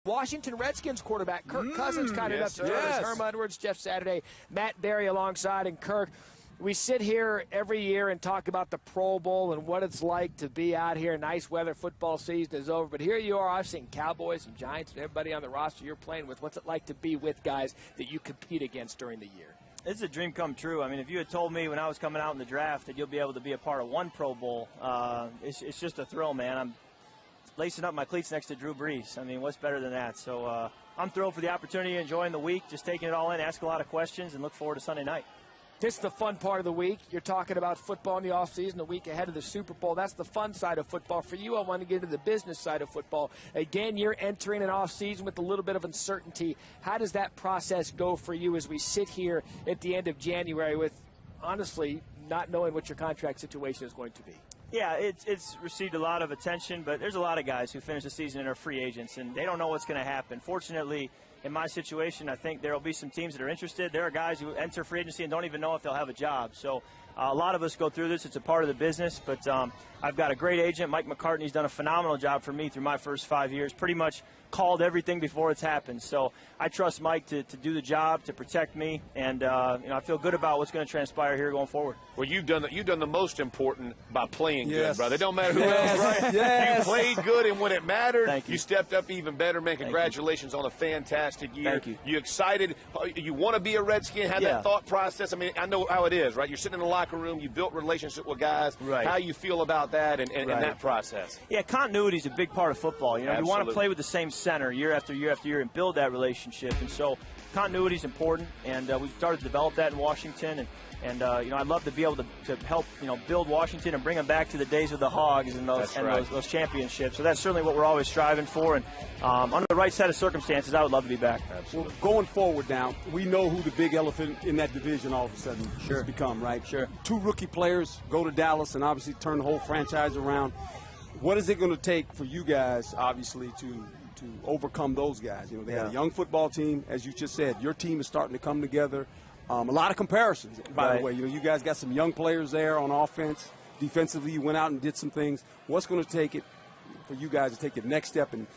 Washington Redskins quarterback Kirk Cousins kind of up to yes. Herm Edwards, Jeff Saturday, Matt Berry alongside, and Kirk. We sit here every year and talk about the Pro Bowl and what it's like to be out here. Nice weather, football season is over. But here you are, I've seen Cowboys and Giants and everybody on the roster you're playing with. What's it like to be with guys that you compete against during the year? It's a dream come true. I mean, if you had told me when I was coming out in the draft that you'll be able to be a part of one Pro Bowl, it's just a thrill, man. I'm lacing up my cleats next to Drew Brees. I mean, what's better than that? So I'm thrilled for the opportunity, enjoying the week, just taking it all in, ask a lot of questions, and look forward to Sunday night. This is the fun part of the week. You're talking about football in the offseason, the week ahead of the Super Bowl. That's the fun side of football. For you, I want to get into the business side of football. Again, you're entering an offseason with a little bit of uncertainty. How does that process go for you as we sit here at the end of January with, honestly, not knowing what your contract situation is going to be? Yeah, it's received a lot of attention, but there's a lot of guys who finish the season and are free agents, and they don't know what's going to happen. Fortunately, in my situation, I think there will be some teams that are interested. There are guys who enter free agency and don't even know if they'll have a job. So a lot of us go through this. It's a part of the business. But I've got a great agent. Mike McCartney's done a phenomenal job for me through my first 5 years, pretty much called everything before it's happened. So I trust Mike to do the job, to protect me, and I feel good about what's going to transpire here going forward. Well, you've done the most important by playing Yes. good, brother. It don't matter who else, right? Yes. You played good, and when it mattered, Thank you. you stepped up even better, man. Congratulations on a fantastic year. Thank you. You excited? You want to be a Redskin? Have that thought process? I mean, I know how it is, right? You're sitting in the locker room. You built relationship with guys. Right. How you feel about that and that process? Yeah, continuity is a big part of football. You know, you want Absolutely. to play with the same center year after year after year and build that relationship. And so continuity is important, and we've started to develop that in Washington. And I'd love to be able to help, build Washington and bring them back to the days of the Hogs and those championships. So that's certainly what we're always striving for. And under the right set of circumstances, I would love to be back. Well, going forward now, we know who the big elephant in that division all of a sudden has become, right? Sure. 2 rookie players go to Dallas and obviously turn the whole franchise around. What is it going to take for you guys, obviously, to overcome those guys? They had a young football team, as you just said. Your team is starting to come together. A lot of comparisons, by the way. You guys got some young players there on offense. Defensively, you went out and did some things. What's going to take it for you guys to take the next step and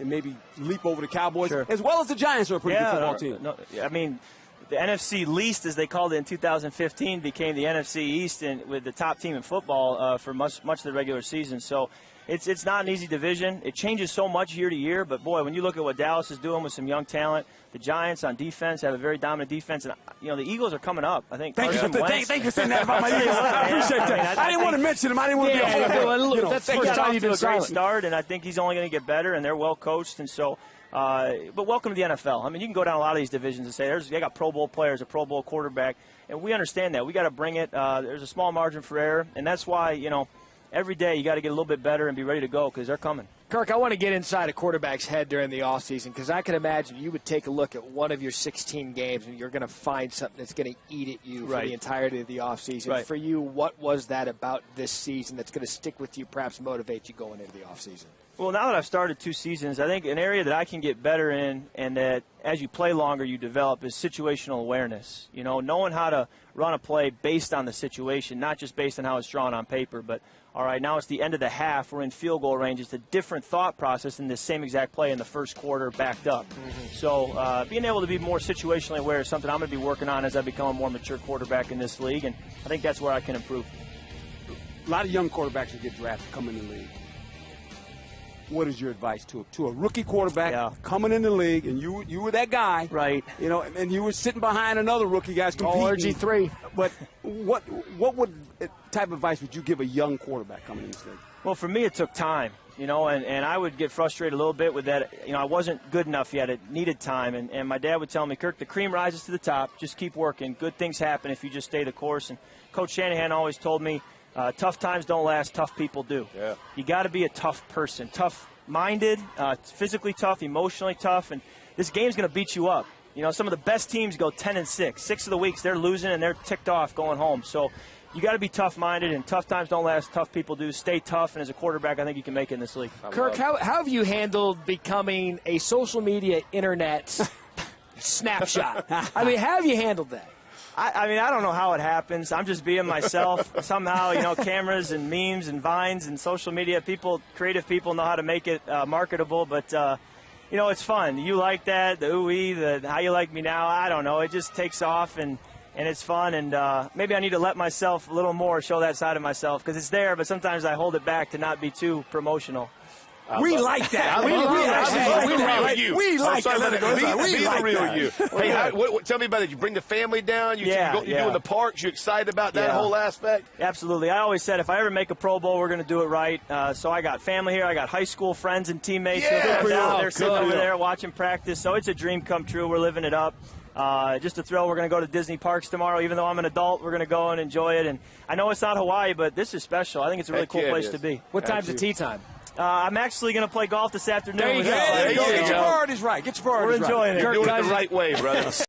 maybe leap over the Cowboys, as well as the Giants are a pretty good football team? I mean, the NFC least, as they called it in 2015, became the NFC East, and with the top team in football for much of the regular season. So it's not an easy division. It changes so much year to year, but boy, when you look at what Dallas is doing with some young talent, the Giants on defense have a very dominant defense, and the Eagles are coming up. I think. Thank you for saying that about my Eagles. I appreciate that. I didn't want to mention him. I didn't want to be a whole. That's the first time you've been a great start, and I think he's only going to get better, and they're well coached, and so. But welcome to the NFL. I mean, you can go down a lot of these divisions and say they got Pro Bowl players, a Pro Bowl quarterback, and we understand that. We got to bring it. There's a small margin for error, and that's why every day you got to get a little bit better and be ready to go because they're coming. Kirk, I want to get inside a quarterback's head during the offseason because I can imagine you would take a look at one of your 16 games and you're going to find something that's going to eat at you for the entirety of the offseason. Right. For you, what was that about this season that's going to stick with you, perhaps motivate you going into the offseason? Well, now that I've started 2 seasons, I think an area that I can get better in and that as you play longer you develop is situational awareness. Knowing how to run a play based on the situation, not just based on how it's drawn on paper. But, all right, now it's the end of the half. We're in field goal range. It's a different thought process than the same exact play in the first quarter backed up. So being able to be more situationally aware is something I'm going to be working on as I become a more mature quarterback in this league, and I think that's where I can improve. A lot of young quarterbacks who get drafted come in the league. What is your advice to a rookie quarterback coming in the league, and you were that guy, right? And you were sitting behind another rookie guys competing. All RG3. But what type of advice would you give a young quarterback coming in this league? Well, for me, it took time, and I would get frustrated a little bit with that. I wasn't good enough yet. It needed time, and my dad would tell me, Kirk, the cream rises to the top. Just keep working. Good things happen if you just stay the course. And Coach Shanahan always told me, tough times don't last, tough people do. Yeah. You got to be a tough person, tough-minded, physically tough, emotionally tough, and this game's going to beat you up. Some of the best teams go 10-6. 6 of the weeks they're losing and they're ticked off going home. So you got to be tough-minded, and tough times don't last, tough people do. Stay tough, and as a quarterback, I think you can make it in this league. Kirk, how have you handled becoming a social media internet snapshot? I mean, how have you handled that? I mean, I don't know how it happens. I'm just being myself. Somehow, cameras and memes and vines and social media, creative people know how to make it marketable. But, you know, it's fun. You like that, the ooh-ee, the how you like me now, I don't know. It just takes off, and it's fun. And maybe I need to let myself a little more show that side of myself, because it's there, but sometimes I hold it back to not be too promotional. We like that. We like the real you. Hey, tell me about it. You bring the family down. You doing the parks. You excited about that whole aspect? Absolutely. I always said if I ever make a Pro Bowl, we're going to do it right. So I got family here. I got high school friends and teammates who are down there sitting over there watching practice. So it's a dream come true. We're living it up. Just a thrill. We're going to go to Disney parks tomorrow. Even though I'm an adult, we're going to go and enjoy it. And I know it's not Hawaii, but this is special. I think it's a really cool place to be. What time's the tee time? I'm actually going to play golf this afternoon. There you go. Get your priorities right. We're enjoying it. You're doing it the right way, brother.